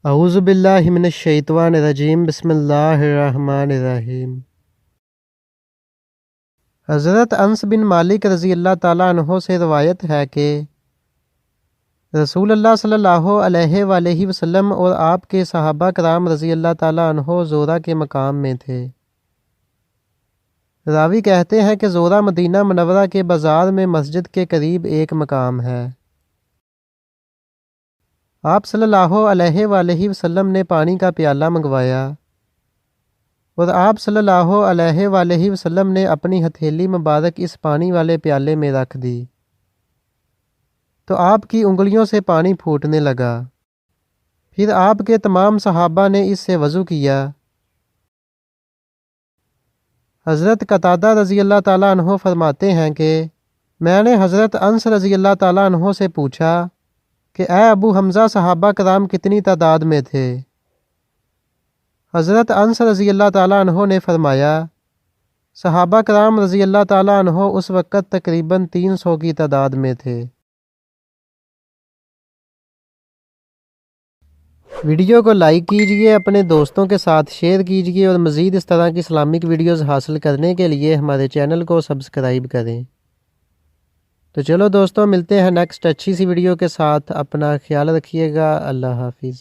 اعوذ باللہ من الشیطان الرجیم بسم اللہ الرحمن الرحیم۔ حضرت انس بن مالک رضی اللہ تعالیٰ عنہ سے روایت ہے کہ رسول اللہ صلی اللہ علیہ وآلہ وسلم اور آپ کے صحابہ کرام رضی اللہ تعالیٰ عنہ زورہ کے مقام میں تھے۔ راوی کہتے ہیں کہ زورہ مدینہ منورہ کے بازار میں مسجد کے قریب ایک مقام ہے۔ آپ صلی اللہ علیہ وآلہ وسلم نے پانی کا پیالہ منگوایا اور آپ صلی اللہ علیہ وآلہ وسلم نے اپنی ہتھیلی مبارک اس پانی والے پیالے میں رکھ دی تو آپ کی انگلیوں سے پانی پھوٹنے لگا۔ پھر آپ کے تمام صحابہ نے اس سے وضو کیا۔ حضرت قتادہ رضی اللہ تعالیٰ عنہ فرماتے ہیں کہ میں نے حضرت انس رضی اللہ تعالیٰ عنہ سے پوچھا کہ اے ابو حمزہ، صحابہ کرام کتنی تعداد میں تھے؟ حضرت انس رضی اللہ تعالیٰ عنہ نے فرمایا صحابہ کرام رضی اللہ تعالیٰ عنہ اس وقت تقریباً 300 کی تعداد میں تھے۔ ویڈیو کو لائک کیجئے، اپنے دوستوں کے ساتھ شیئر کیجئے اور مزید اس طرح کی اسلامک ویڈیوز حاصل کرنے کے لیے ہمارے چینل کو سبسکرائب کریں۔ تو چلو دوستوں، ملتے ہیں نیکسٹ اچھی سی ویڈیو کے ساتھ۔ اپنا خیال رکھیے گا۔ اللہ حافظ۔